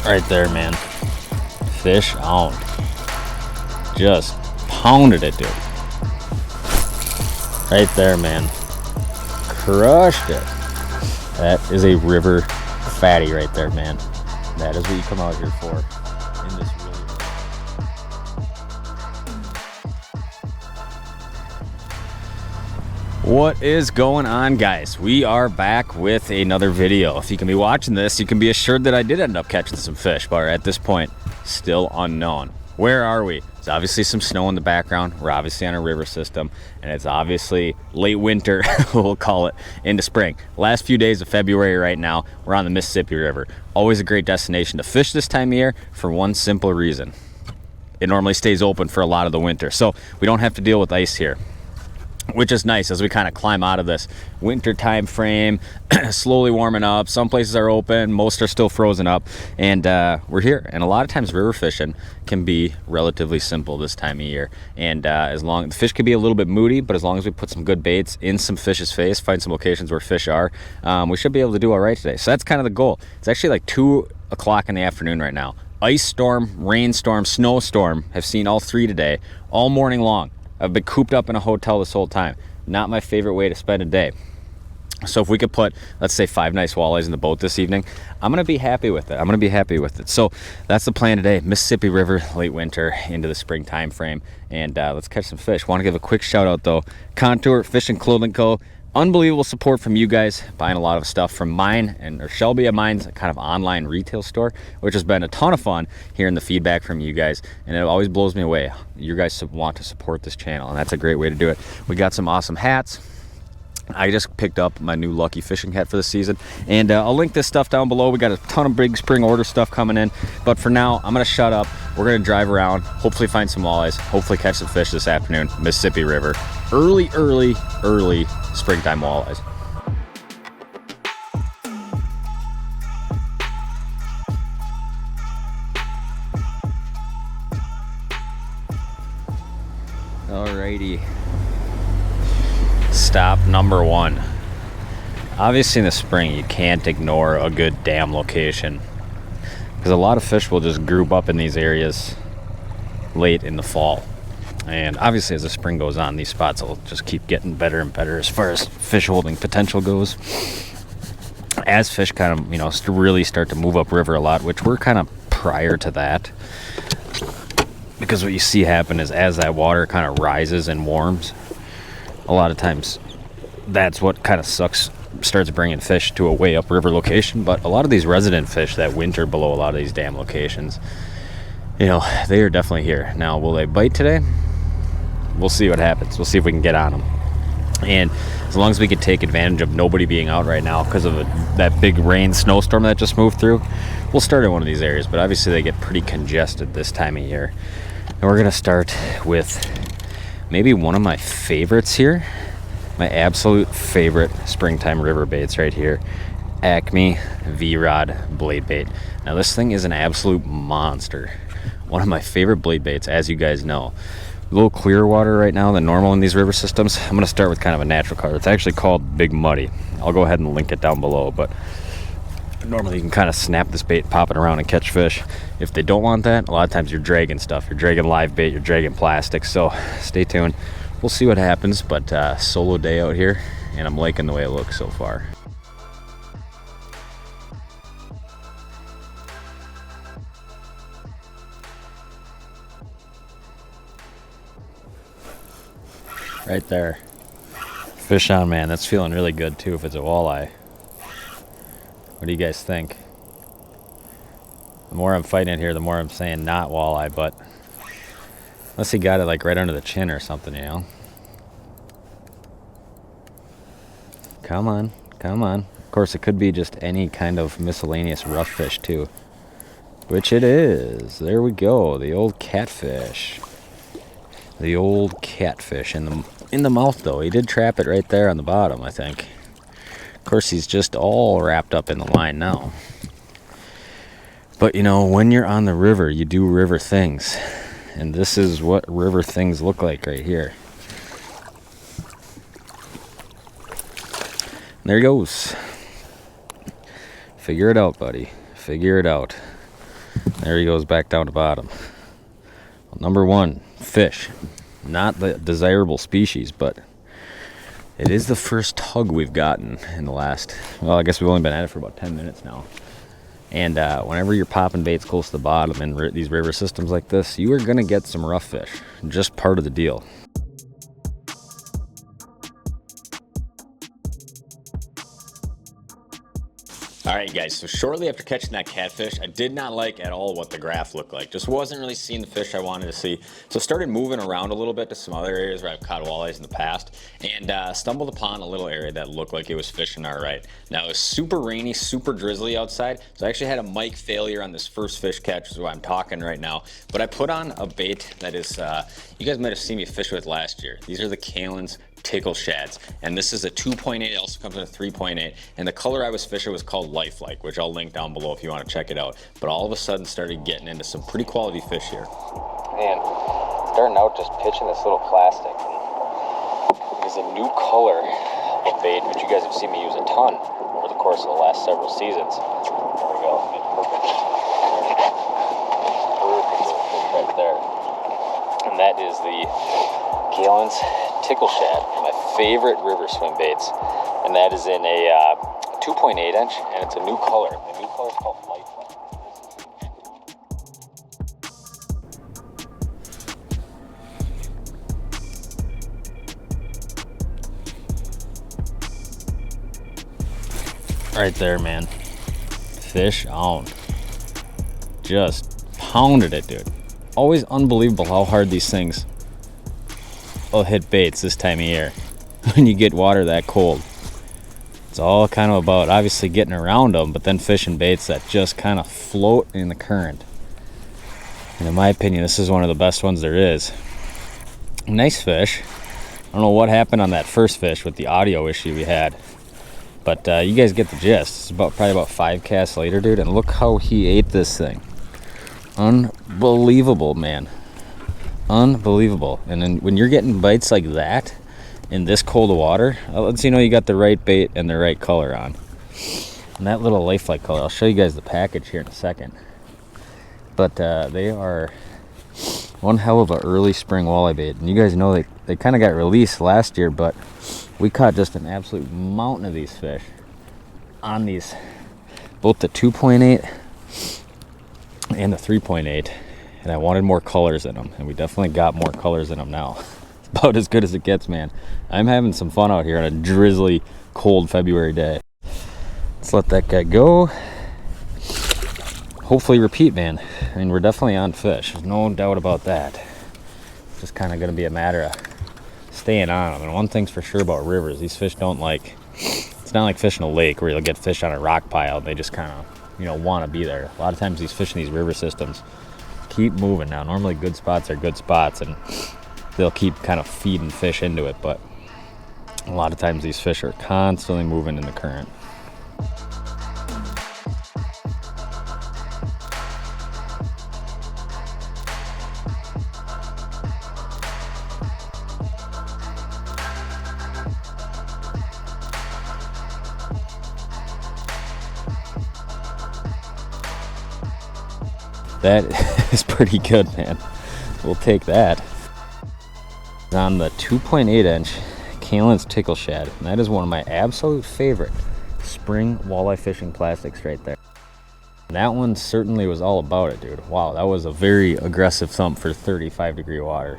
Right there, man. Fish on. Just pounded it, dude. Right there, man. Crushed it. That is a river fatty right there, man. That is what you come out here for in this really. What is going on, guys? We are back with another video. If you can be watching this, you can be assured that I did end up catching some fish, but at this point, still unknown. Where are we? It's obviously some snow in the background. We're obviously on a river system, and it's obviously late winter, we'll call it, into spring. Last few days of February right now, we're on the Mississippi River. Always a great destination to fish this time of year for one simple reason. It normally stays open for a lot of the winter, so we don't have to deal with ice here, which is nice as we kind of climb out of this winter time frame. Slowly warming up. Some places are open, most are still frozen up, and we're here. And a lot of times river fishing can be relatively simple this time of year, and the fish could be a little bit moody, but as long as we put some good baits in some fish's face, find some locations where fish are, we should be able to do all right today. So that's kind of the goal. It's actually like 2 o'clock in the afternoon right now. Ice storm, rainstorm, snowstorm, have seen all three today, all morning long. I've been cooped up in a hotel this whole time. Not my favorite way to spend a day. So if we could put, let's say, 5 nice walleyes in the boat this evening, I'm going to be happy with it. So that's the plan today. Mississippi River, late winter into the spring time frame. And let's catch some fish. Want to give a quick shout out, though. Contour Fishing Clothing Co. Unbelievable support from you guys, buying a lot of stuff from mine or Shelby of mine's kind of online retail store, which has been a ton of fun hearing the feedback from you guys, and it always blows me away. You guys want to support this channel, and that's a great way to do it. We got some awesome hats. I just picked up my new Lucky fishing hat for the season, and I'll link this stuff down below. We got a ton of big spring order stuff coming in, but for now I'm gonna shut up. We're gonna drive around, hopefully find some walleyes, hopefully catch some fish this afternoon. Mississippi River, early springtime walleyes. Alrighty. Stop number 1. Obviously in the spring you can't ignore a good dam location, because a lot of fish will just group up in these areas late in the fall, and obviously as the spring goes on, these spots will just keep getting better and better as far as fish holding potential goes, as fish kind of really start to move up river a lot, which we're kind of prior to that, because what you see happen is as that water kind of rises and warms, a lot of times that's what kind of starts bringing fish to a way upriver location. But a lot of these resident fish that winter below a lot of these dam locations, they are definitely here. Now, will they bite today? We'll see what happens. We'll see if we can get on them. And as long as we can take advantage of nobody being out right now because of that big rain snowstorm that just moved through, we'll start in one of these areas. But obviously they get pretty congested this time of year. And we're going to start with maybe one of my favorites here, my absolute favorite springtime river baits right here, Acme V-Rod blade bait. Now this thing is an absolute monster. One of my favorite blade baits, as you guys know. A little clearer water right now than normal in these river systems. I'm going to start with kind of a natural color. It's actually called Big Muddy. I'll go ahead and link it down below, but normally you can kind of snap this bait, pop it around, and catch fish. If they don't want that, a lot of times you're dragging stuff. You're dragging live bait, you're dragging plastic, so stay tuned. We'll see what happens, but solo day out here, and I'm liking the way it looks so far. Right there. Fish on, man. That's feeling really good too if it's a walleye. What do you guys think? The more I'm fighting it here, the more I'm saying not walleye, but unless he got it like right under the chin or something, Come on, come on. Of course, it could be just any kind of miscellaneous rough fish too, which it is. There we go. The old catfish. The old catfish in the mouth, though. He did trap it right there on the bottom, I think. Of course, he's just all wrapped up in the line now. But, when you're on the river, you do river things. And this is what river things look like right here. There he goes. Figure it out, buddy. Figure it out. There he goes back down to bottom. Well, number one, fish. Not the desirable species, but it is the first tug we've gotten in the last, well, I guess we've only been at it for about 10 minutes now. And whenever you're popping baits close to the bottom in these river systems like this, you are going to get some rough fish. Just part of the deal. All right, guys, so shortly after catching that catfish, I did not like at all what the graph looked like. Just wasn't really seeing the fish I wanted to see. So started moving around a little bit to some other areas where I've caught walleyes in the past, and stumbled upon a little area that looked like it was fishing all right. Now, it was super rainy, super drizzly outside, so I actually had a mic failure on this first fish catch, which is why I'm talking right now. But I put on a bait that is, you guys might have seen me fish with last year. These are the Kalen's tickle shads, and this is a 2.8. It also comes in a 3.8, and the color I was fishing was called Lifelike, which I'll link down below if you want to check it out. But all of a sudden started getting into some pretty quality fish here. Man, starting out just pitching this little plastic. It is a new color of bait, which you guys have seen me use a ton over the course of the last several seasons. There we go. Perfect. Right there. And that is the Kalen's tickle shad, my favorite river swim baits, and that is in a 2.8 inch, and it's a new color. The new color is called Lifelike. Right there, man. Fish on. Just pounded it, dude. Always unbelievable how hard these things will hit baits this time of year when you get water that cold. It's all kind of about obviously getting around them, but then fishing baits that just kind of float in the current. And in my opinion, this is one of the best ones there is. Nice fish. I don't know what happened on that first fish with the audio issue we had, but you guys get the gist. It's probably about 5 casts later, dude, and look how he ate this thing. Unbelievable, man. Unbelievable. And then when you're getting bites like that in this cold of water, lets you know you got the right bait and the right color on. And that little Lifelike color, I'll show you guys the package here in a second. But they are one hell of a early spring walleye bait. And you guys know they kind of got released last year, but we caught just an absolute mountain of these fish on these, both the 2.8 and the 3.8. And I wanted more colors in them, and we definitely got more colors in them now. It's about as good as it gets, man. I'm having some fun out here on a drizzly, cold February day. Let's let that guy go. Hopefully repeat, man. I mean, we're definitely on fish. There's no doubt about that. It's just kind of going to be a matter of staying on them. And one thing's for sure about rivers, these fish don't like, it's not like fishing a lake where you'll get fish on a rock pile and they just kind of, want to be there. A lot of times these fish in these river systems keep moving. Now normally good spots are good spots and they'll keep kind of feeding fish into it, but a lot of times these fish are constantly moving in the current. That is pretty good, man. We'll take that. On the 2.8 inch Kalen's tickle shad, and that is one of my absolute favorite spring walleye fishing plastics right there. And that one certainly was all about it, dude. Wow, that was a very aggressive thump for 35-degree water.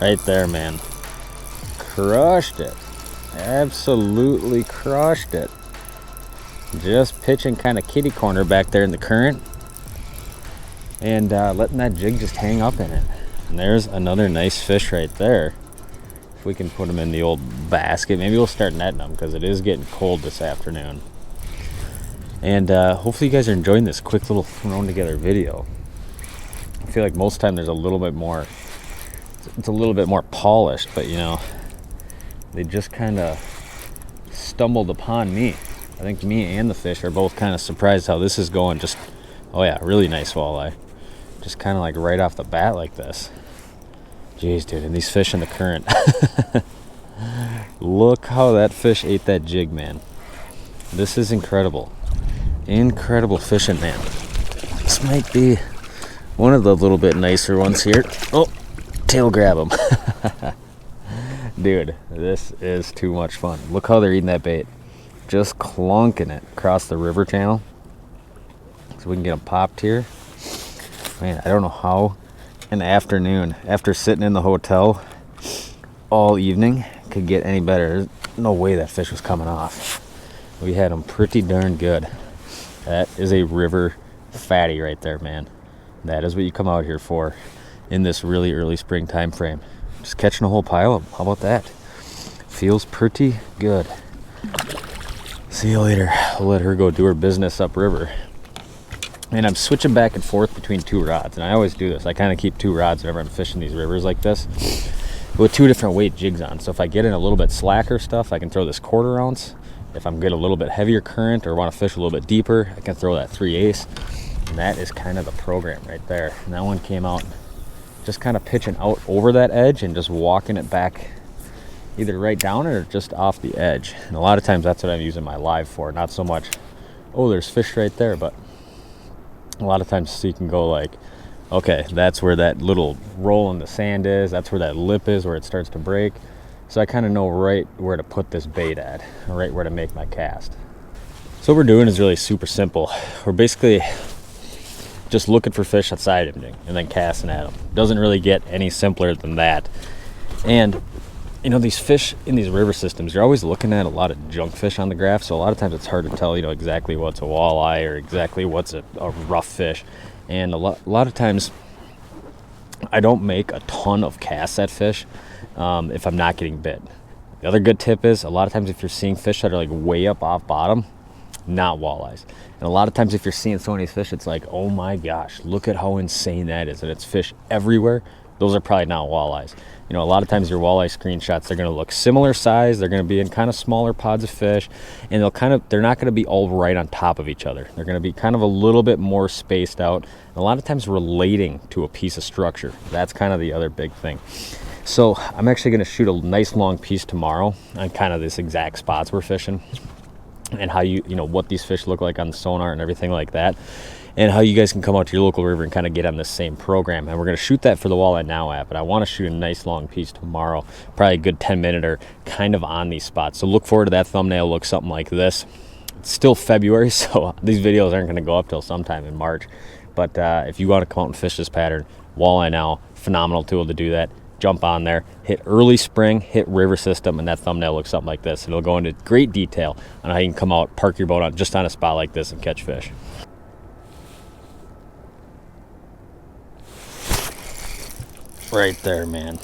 Right there, man. Crushed it. Absolutely crushed it. Just pitching kind of kitty corner back there in the current and letting that jig just hang up in it. And there's another nice fish right there. If we can put him in the old basket, maybe we'll start netting them because it is getting cold this afternoon. And hopefully you guys are enjoying this quick little thrown together video. I feel like most of the time there's a little bit more. it's a little bit more polished, but you know, they just kind of stumbled upon me. I think me and the fish are both kind of surprised how this is going. Just, oh yeah, really nice walleye. Just kind of like right off the bat like this. Jeez, dude, and these fish in the current. Look how that fish ate that jig, man. This is incredible. Incredible fishing, man. This might be one of the little bit nicer ones here. Oh, tail grab them. Dude, this is too much fun. Look how they're eating that bait. Just clunking it across the river channel. So we can get them popped here. Man, I don't know how an afternoon, after sitting in the hotel all evening, could get any better. There's no way that fish was coming off. We had them pretty darn good. That is a river fatty right there, man. That is what you come out here for in this really early spring time frame. Just catching a whole pile of them. How about that? Feels pretty good. See you later. I'll let her go do her business upriver. And I'm switching back and forth between two rods, and I always do this. I kind of keep two rods whenever I'm fishing these rivers like this, with two different weight jigs on. So if I get in a little bit slacker stuff, I can throw this 1/4 ounce. If I'm getting a little bit heavier current or want to fish a little bit deeper, I can throw that 3/8. And that is kind of the program right there. And that one came out just kind of pitching out over that edge and just walking it back either right down or just off the edge. And a lot of times that's what I'm using my live for. Not so much, oh, there's fish right there, but a lot of times you can go like, okay, that's where that little roll in the sand is. That's where that lip is, where it starts to break. So I kind of know right where to put this bait at, right where to make my cast. So what we're doing is really super simple. We're basically just looking for fish at side imaging and then casting at them. Doesn't really get any simpler than that. And you know, these fish in these river systems, you're always looking at a lot of junk fish on the graph, so a lot of times it's hard to tell, you know, exactly what's a walleye or exactly what's a rough fish. And a lot of times I don't make a ton of casts at fish if I'm not getting bit. The other good tip is a lot of times if you're seeing fish that are like way up off bottom, not walleyes. And a lot of times if you're seeing so many fish, it's like, oh my gosh, look at how insane that is, and it's fish everywhere. Those are probably not walleyes. You know, a lot of times your walleye screenshots, they're going to look similar size. They're going to be in kind of smaller pods of fish, and they're not going to be all right on top of each other. They're going to be kind of a little bit more spaced out, and a lot of times relating to a piece of structure. That's kind of the other big thing. So I'm actually going to shoot a nice long piece tomorrow on kind of this exact spots we're fishing, and how you know what these fish look like on the sonar and everything like that, and how you guys can come out to your local river and kind of get on this same program. And we're going to shoot that for the Walleye Now app, but I want to shoot a nice long piece tomorrow, probably a good 10-minute kind of on these spots. So look forward to that thumbnail. Look something like this. It's still February, so these videos aren't going to go up till sometime in March. But if you want to come out and fish this pattern, Walleye Now, phenomenal tool to do that. Jump on there, hit early spring, hit river system, and that thumbnail looks something like this. It'll go into great detail on how you can come out, park your boat just on a spot like this and catch fish. Right there, man.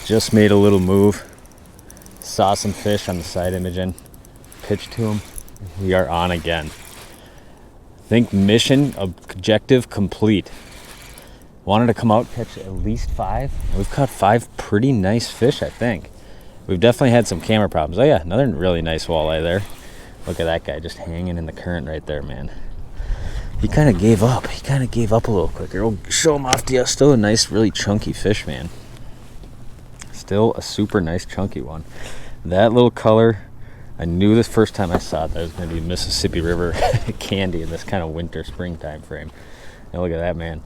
Just made a little move. Saw some fish on the side imaging. Pitched to them. We are on again. I think mission objective complete. Wanted to come out, catch at least 5. We've caught 5 pretty nice fish, I think. We've definitely had some camera problems. Oh yeah, another really nice walleye there. Look at that guy just hanging in the current right there, man. He kind of gave up. He kind of gave up a little quicker. We'll show him off to you. Still a nice, really chunky fish, man. Still a super nice chunky one. That little color, I knew this first time I saw it that it was going to be Mississippi River candy in this kind of winter springtime frame. Now look at that, man.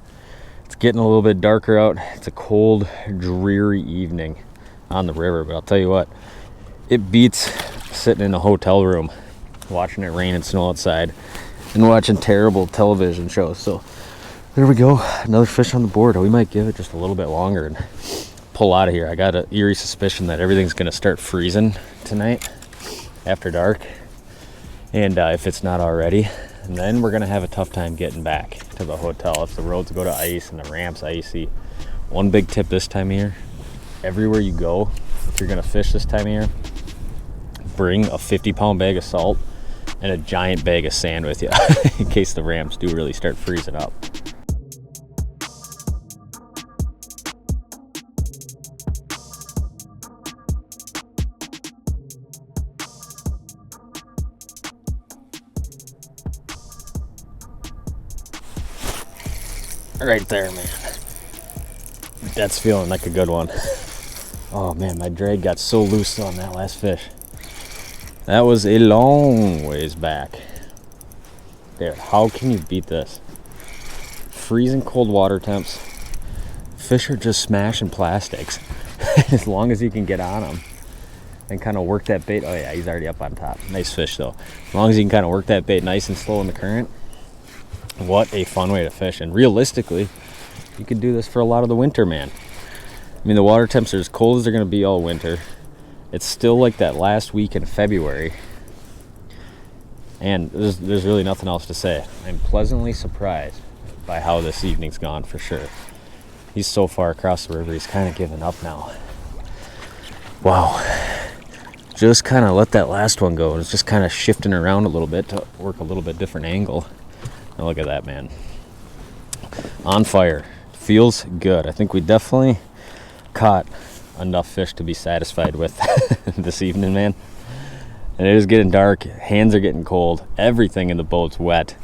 It's getting a little bit darker out. It's a cold, dreary evening on the river, but I'll tell you what, it beats sitting in a hotel room watching it rain and snow outside and watching terrible television shows. So there we go, another fish on the board. We might give it just a little bit longer and pull out of here. I got an eerie suspicion that everything's going to start freezing tonight after dark, and if it's not already, and then we're going to have a tough time getting back to the hotel if the roads go to ice and the ramps icy. One big tip this time of year, everywhere you go, if you're going to fish this time of year, bring a 50-pound bag of salt and a giant bag of sand with you in case the ramps do really start freezing up. right there, man. That's feeling like a good one. Oh man, my drag got so loose on that last fish. That was a long ways back. There, how can you beat this? Freezing cold water temps. Fish are just smashing plastics as long as you can get on them and kind of work that bait. Oh yeah, he's already up on top. Nice fish though. As long as you can kind of work that bait nice and slow in the current. What a fun way to fish. And realistically, you could do this for a lot of the winter, man. I mean, the water temps are as cold as they're going to be all winter. It's still like that last week in February. And there's really nothing else to say. I'm pleasantly surprised by how this evening's gone for sure. He's so far across the river, he's kind of giving up now. Wow. Just kind of let that last one go. It's just kind of shifting around a little bit to work a little bit different angle. Now look at that, man. On fire. Feels good. I think we definitely caught enough fish to be satisfied with this evening, man. And it is getting dark. Hands are getting cold. Everything in the boat's wet.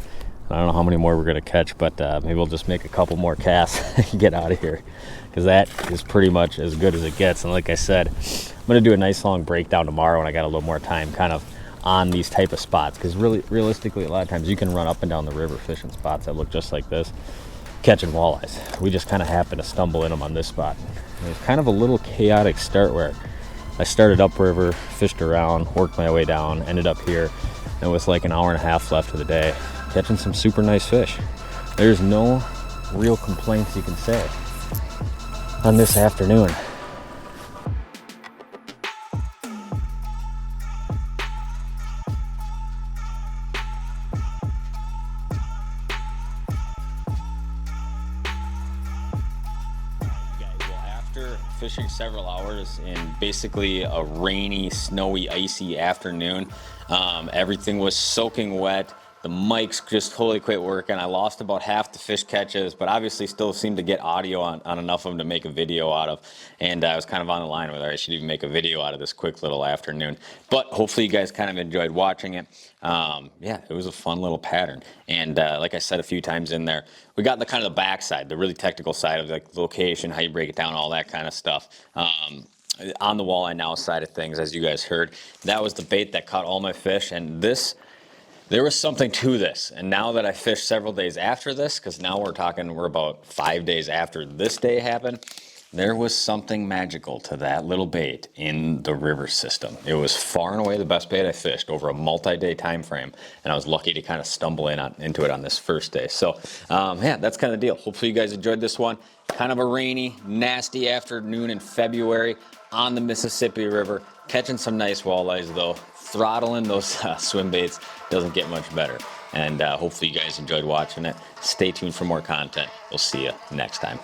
I don't know how many more we're going to catch, but maybe we'll just make a couple more casts and get out of here, because that is pretty much as good as it gets. And like I said, I'm going to do a nice long breakdown tomorrow when I got a little more time kind of on these type of spots, because really realistically a lot of times you can run up and down the river fishing spots that look just like this, catching walleyes. We just kind of happened to stumble in them on this spot. It was kind of a little chaotic start where I started upriver, fished around, worked my way down, ended up here, and with like an hour and a half left of the day, catching some super nice fish. There's no real complaints you can say on this afternoon. Fishing several hours in basically a rainy, snowy, icy afternoon. Everything was soaking wet. The mics just totally quit working. I lost about half the fish catches, but obviously still seemed to get audio on enough of them to make a video out of. And I was kind of on the line whether I should even make a video out of this quick little afternoon. But hopefully you guys kind of enjoyed watching it. Yeah, it was a fun little pattern. And like I said a few times in there, we got the kind of the backside, the really technical side of like location, how you break it down, all that kind of stuff. On the walleye now side of things, as you guys heard, that was the bait that caught all my fish. And there was something to this. And now that I fished several days after this, because now we're about 5 days after this day happened, there was something magical to that little bait in the river system. It was far and away the best bait I fished over a multi-day time frame, and I was lucky to kind of stumble into it on this first day. So yeah, that's kind of the deal. Hopefully you guys enjoyed this one. Kind of a rainy, nasty afternoon in February on the Mississippi River, catching some nice walleyes though. Throttling those swim baits doesn't get much better. And hopefully you guys enjoyed watching it. Stay tuned for more content. We'll see you next time.